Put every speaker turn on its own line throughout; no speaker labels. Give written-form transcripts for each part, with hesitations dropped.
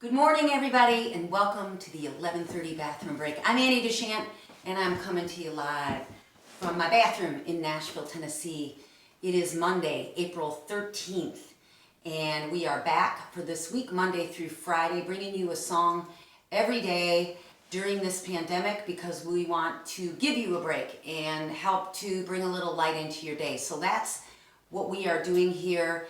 Good morning, everybody, and welcome to the 11:30 bathroom break. I'm Annie DeChant, and I'm coming to you live from my bathroom in Nashville, Tennessee. It is Monday, April 13th, and we are back for this week, Monday through Friday, bringing you a song every day during this pandemic because we want to give you a break and help to bring a little light into your day. So that's what we are doing here.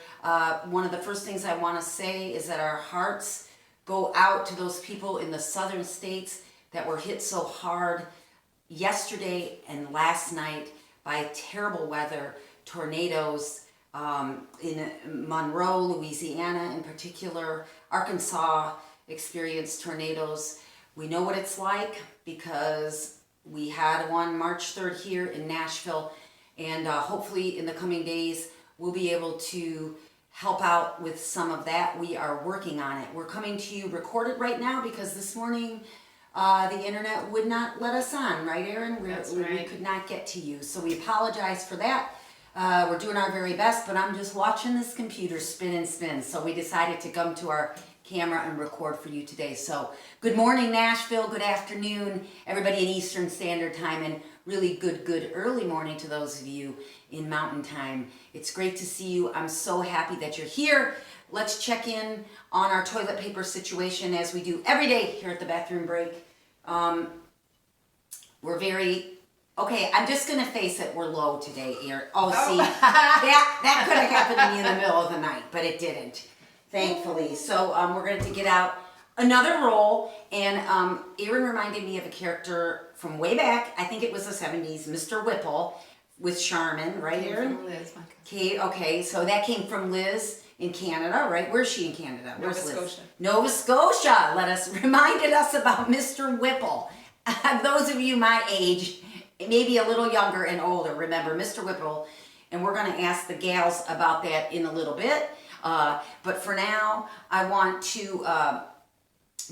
One of the first things I want to say is that our hearts go out to those people in the southern states that were hit so hard yesterday and last night by terrible weather, tornadoes in Monroe, Louisiana in particular. Arkansas experienced tornadoes. We know what it's like because we had one March 3rd here in Nashville, and hopefully in the coming days we'll be able to help out with some of that. We are working on it. We're coming to you recorded right now because this morning the internet would not let us on, right, Erin?
That's
We
right.
could not get to you. So we apologize for that. We're doing our very best, but I'm just watching this computer spin and spin. So we decided to come to our camera and record for you today. So good morning, Nashville. Good afternoon, everybody in Eastern Standard Time, and really good early morning to those of you in Mountain Time. It's great to see you. I'm so happy that you're here. Let's check in on our toilet paper situation as we do every day here at the bathroom break. We're very, okay, I'm just gonna face it, we're low today, Erin. Oh, see, that could have happened to me in the middle of the night, but it didn't, thankfully. So we're going to get out another roll, and Erin reminded me of a character from way back, I think it was the 70s, Mr. Whipple with Charmin, right, Erin?
From Liz, my cousin.
Okay, so that came from Liz in Canada, right? Where's she in Canada?
Nova
Where's Liz?
Scotia.
Nova Scotia. Reminded us about Mr. Whipple. Those of you my age, maybe a little younger and older, remember Mr. Whipple, and we're going to ask the gals about that in a little bit. But for now, I want to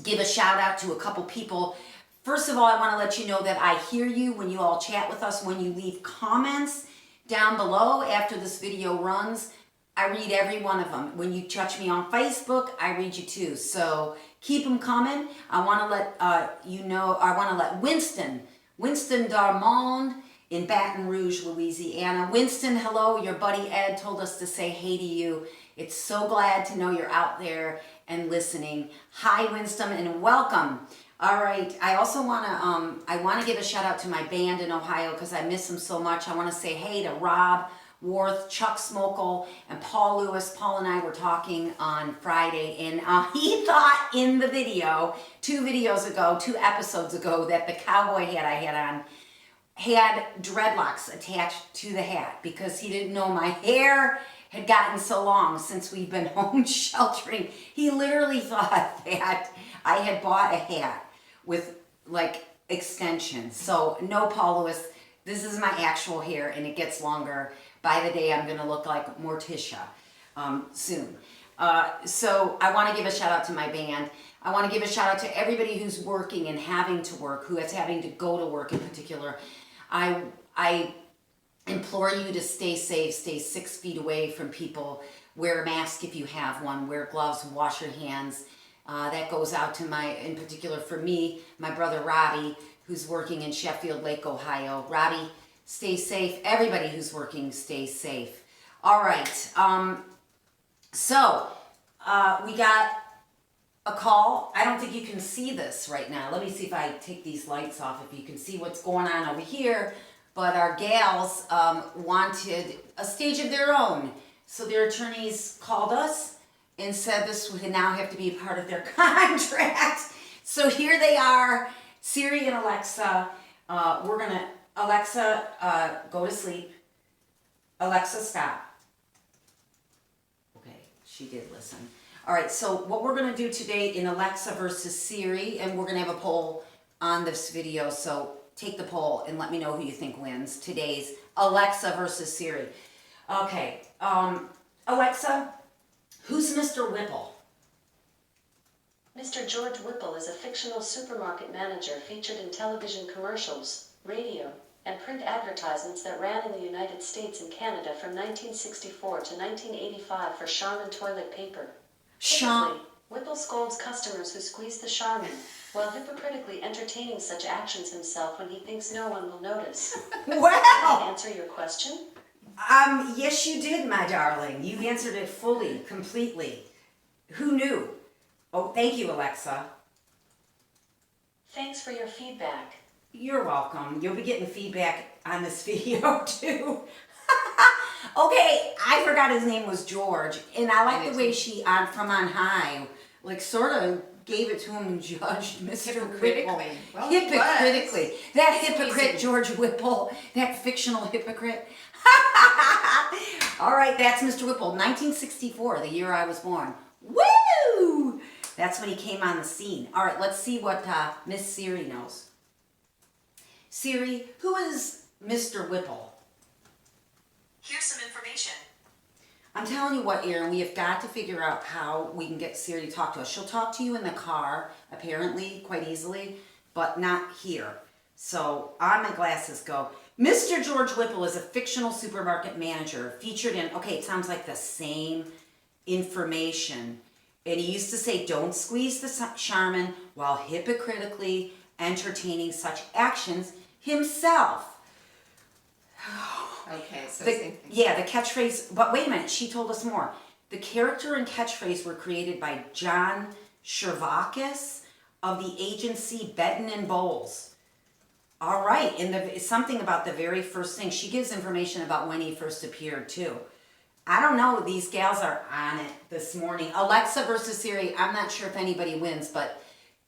give a shout out to a couple people. First of all, I want to let you know that I hear you when you all chat with us, when you leave comments down below after this video runs. I read every one of them. When you touch me on Facebook, I read you too. So keep them coming. I want to let you know, I want to let Winston Darmond in Baton Rouge, Louisiana. Winston, hello. Your buddy Ed told us to say hey to you. It's so glad to know you're out there and listening. Hi, Winston, and welcome. All right, I also want to give a shout out to my band in Ohio because I miss them so much. I want to say hey to Rob Worth, Chuck Smokel, and Paul Lewis. Paul and I were talking on Friday, and he thought in the video, two episodes ago, that the cowboy hat I had on had dreadlocks attached to the hat because he didn't know my hair had gotten so long since we've been home sheltering. He literally thought that I had bought a hat with like extensions. So no, Paul Lewis, this is my actual hair and it gets longer. By the day I'm gonna look like Morticia soon. So I wanna give a shout out to my band. I wanna give a shout out to everybody who's working and having to work, who is having to go to work in particular. I implore you to stay safe, stay 6 feet away from people, wear a mask if you have one, wear gloves, wash your hands. That goes out to in particular for me, my brother Robbie, who's working in Sheffield Lake, Ohio. Robbie, stay safe. Everybody who's working, stay safe. All right. So we got a call. I don't think you can see this right now. Let me see if I take these lights off, if you can see what's going on over here. But our gals wanted a stage of their own. So their attorneys called us and said this would now have to be part of their contract. So here they are, Siri and Alexa. Alexa, go to sleep. Alexa, stop. Okay, she did listen. All right, so what we're gonna do today in Alexa versus Siri, and we're gonna have a poll on this video, so take the poll and let me know who you think wins today's Alexa versus Siri. Okay, Alexa, who's Mr. Whipple?
Mr. George Whipple is a fictional supermarket manager featured in television commercials, radio, and print advertisements that ran in the United States and Canada from 1964 to 1985 for Charmin toilet paper.
Charmin.
Whipple scolds customers who squeeze the Charmin, while hypocritically entertaining such actions himself when he thinks no one will notice. Did I
Wow!
answer your question?
Yes, you did, my darling. You answered it fully, completely. Who knew? Oh, thank you, Alexa.
Thanks for your feedback.
You're welcome. You'll be getting feedback on this video too. Okay, I forgot his name was George, and I like the way she from on high, like sort of gave it to him and judged Mr. Whipple.
Hypocritically. Well,
Hypocritically. That hypocrite,
Squeezing.
George Whipple, that fictional hypocrite. All right, that's Mr. Whipple, 1964, the year I was born. Woo! That's when he came on the scene. All right, let's see what Miss Siri knows. Siri, who is Mr. Whipple?
Here's some information.
I'm telling you what, Erin, we have got to figure out how we can get Siri to talk to us. She'll talk to you in the car, apparently, quite easily, but not here. So, on my glasses go. Mr. George Whipple is a fictional supermarket manager featured in, okay, it sounds like the same information. And he used to say, don't squeeze the Charmin while hypocritically entertaining such actions himself.
Okay, so same thing.
Yeah, the catchphrase, but wait a minute, she told us more. The character and catchphrase were created by John Shervakis of the agency Benton and Bowles. All right, and something about the very first thing. She gives information about when he first appeared too. I don't know, these gals are on it this morning. Alexa versus Siri, I'm not sure if anybody wins, but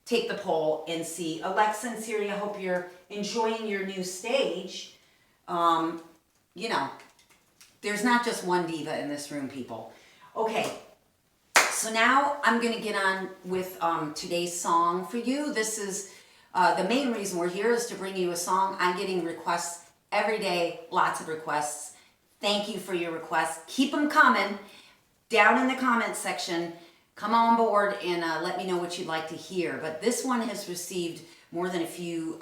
take the poll and see. Alexa and Siri, I hope you're enjoying your new stage. You know, there's not just one diva in this room, people. Okay, so now I'm going to get on with today's song for you. This is the main reason we're here is to bring you a song. I'm getting requests every day, lots of requests. Thank you for your requests. Keep them coming down in the comments section. Come on board and let me know what you'd like to hear. But this one has received more than a few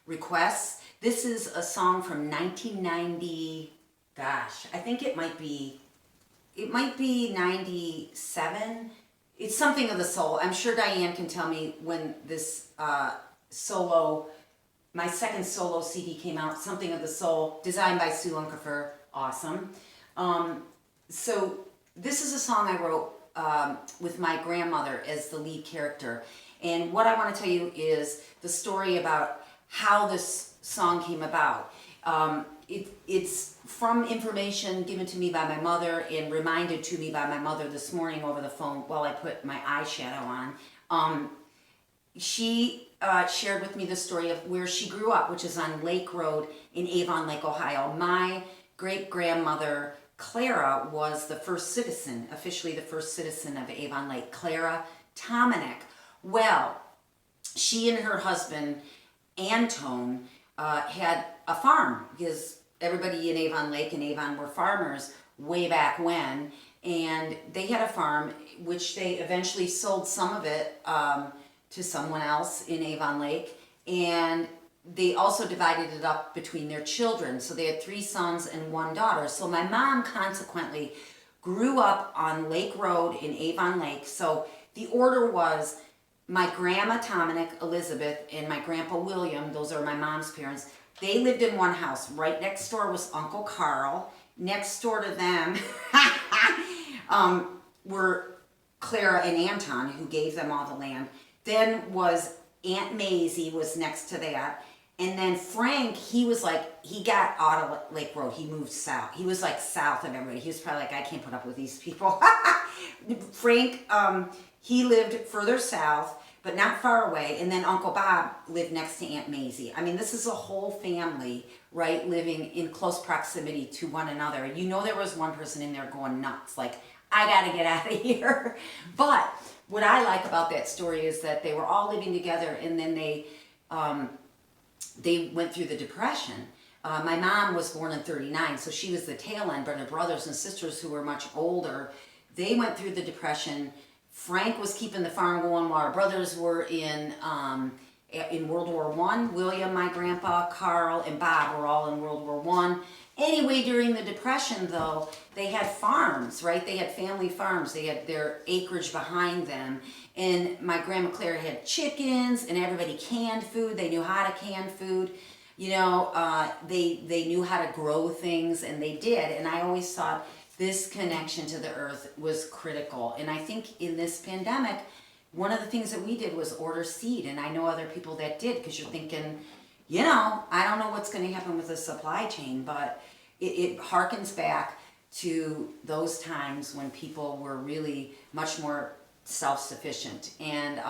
requests. This is a song from 1990, gosh, I think it might be 97. It's something of the soul. I'm sure Diane can tell me when this my second solo CD came out, Something of the Soul, designed by Sue Unkefer, awesome. So this is a song I wrote with my grandmother as the lead character. And what I want to tell you is the story about how this song came about. It's from information given to me by my mother and reminded to me by my mother this morning over the phone while I put my eyeshadow on. She shared with me the story of where she grew up, which is on Lake Road in Avon Lake, Ohio. My great-grandmother, Clara, was the first citizen, officially the first citizen of Avon Lake, Clara Tomanek. Well, she and her husband, Antone, had a farm because everybody in Avon Lake and Avon were farmers way back when, and they had a farm which they eventually sold some of it to someone else in Avon Lake, and they also divided it up between their children. So they had 3 sons and 1 daughter. So my mom consequently grew up on Lake Road in Avon Lake. So the order was my grandma Tomanek, Elizabeth, and my grandpa William, those are my mom's parents, they lived in one house. Right next door was Uncle Carl. Next door to them were Clara and Anton, who gave them all the land. Then was Aunt Maisie was next to that. And then Frank, he was like, he got out of Lake Road. He moved south. He was like south of everybody. He was probably like, I can't put up with these people. Frank, he lived further south, but not far away. And then Uncle Bob lived next to Aunt Maisie. I mean, this is a whole family, right, living in close proximity to one another. You know, there was one person in there going nuts, like, I got to get out of here. But what I like about that story is that they were all living together, and then they went through the Depression. My mom was born in 39, so she was the tail end, but her brothers and sisters who were much older, they went through the Depression. Frank was keeping the farm going while our brothers were in in World War One. William, my grandpa, Carl, and Bob were all in World War One. Anyway, during the Depression, though, they had farms, right? They had family farms. They had their acreage behind them. And my grandma Claire had chickens, and everybody canned food. They knew how to can food. You know, they knew how to grow things, and they did. And I always thought this connection to the earth was critical. And I think in this pandemic, one of the things that we did was order seed. And I know other people that did, because you're thinking, you know, I don't know what's going to happen with the supply chain, but it harkens back to those times when people were really much more self-sufficient. And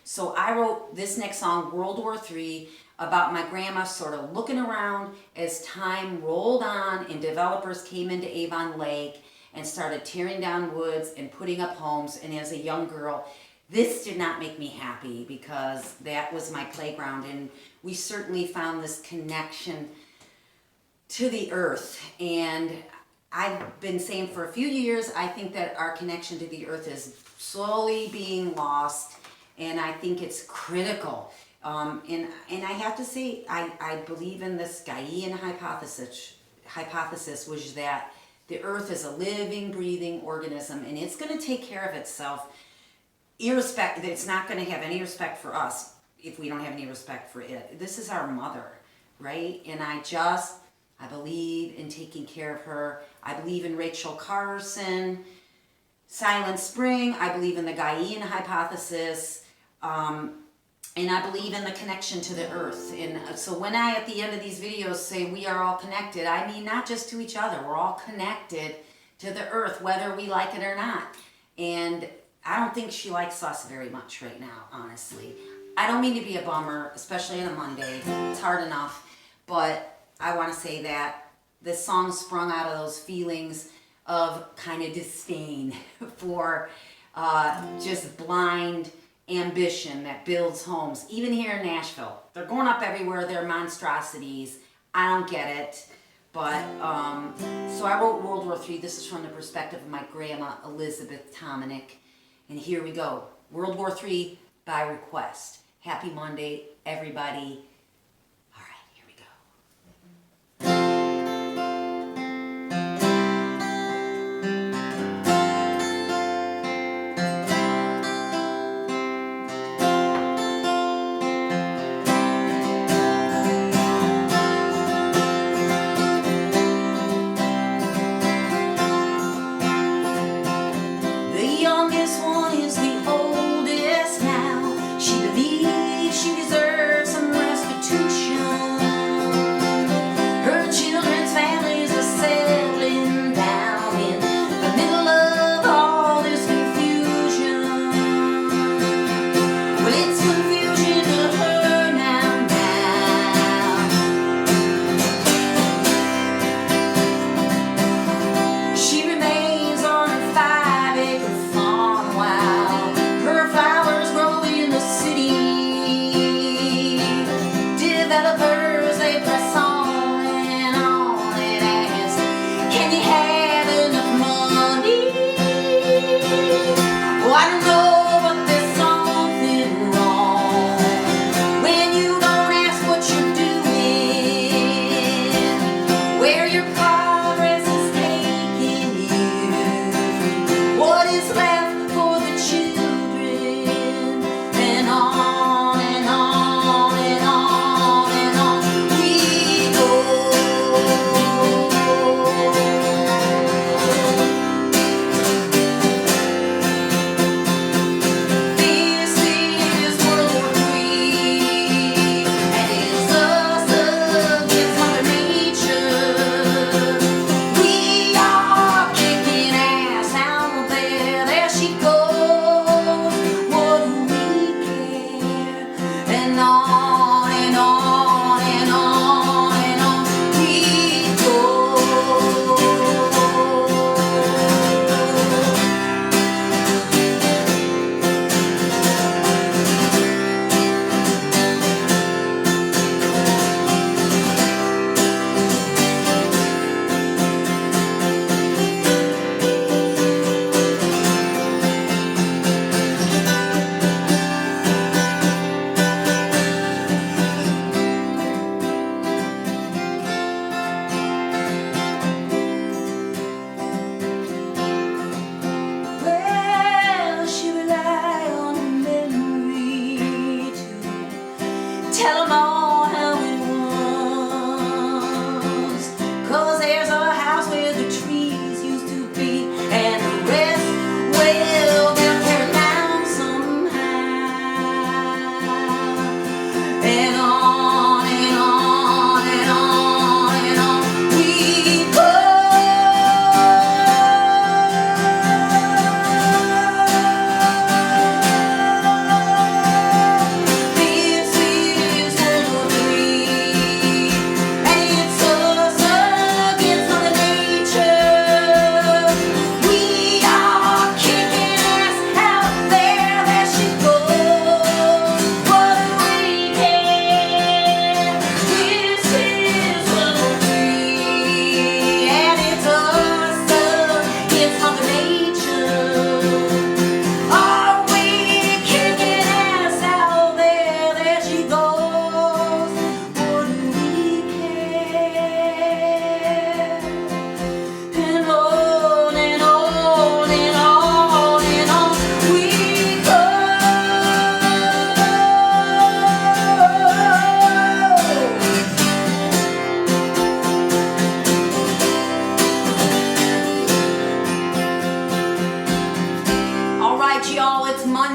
so I wrote this next song, World War III, about my grandma sort of looking around as time rolled on and developers came into Avon Lake and started tearing down woods and putting up homes. And as a young girl, this did not make me happy, because that was my playground, and we certainly found this connection to the earth. And I've been saying for a few years, I think that our connection to the earth is slowly being lost, and I think it's critical. And I have to say, I believe in this Gaian hypothesis, which is that the earth is a living, breathing organism, and it's going to take care of itself. Irrespective, it's not going to have any respect for us if we don't have any respect for it. This is our mother, right? And I believe in taking care of her. I believe in Rachel Carson, Silent Spring. I believe in the Gaian hypothesis. And I believe in the connection to the earth. And so when I, at the end of these videos, say we are all connected, I mean not just to each other. We're all connected to the earth, whether we like it or not. And I don't think she likes us very much right now, honestly. I don't mean to be a bummer, especially on a Monday. It's hard enough. But I want to say that this song sprung out of those feelings of kind of disdain for just blind ambition that builds homes. Even here in Nashville, they're going up everywhere. They're monstrosities. I don't get it. But, so I wrote World War III. This is from the perspective of my grandma, Elizabeth Tominick. And here we go. World War III by request. Happy Monday, everybody. All right, here we go. She deserves some rest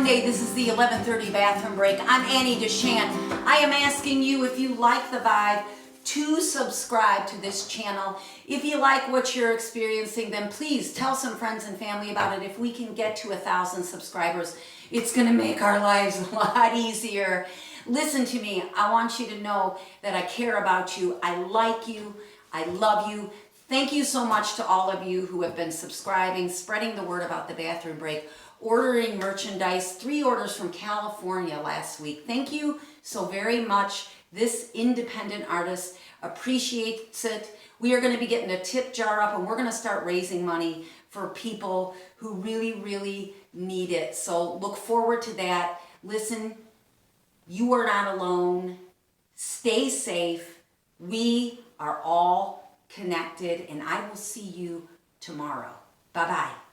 Monday. This is the 11:30 bathroom break. I'm Annie DeChant. I am asking you, if you like the vibe, to subscribe to this channel. If you like what you're experiencing, then please tell some friends and family about it. If we can get to 1,000 subscribers, it's gonna make our lives a lot easier. Listen to me. I want you to know that I care about you. I like you. I love you. Thank you so much to all of you who have been subscribing, spreading the word about the bathroom break, ordering merchandise. 3 orders from California last week. Thank you so very much. This independent artist appreciates it. We are going to be getting a tip jar up, and we're going to start raising money for people who really, really need it. So look forward to that. Listen, you are not alone. Stay safe. We are all connected, and I will see you tomorrow. Bye-bye.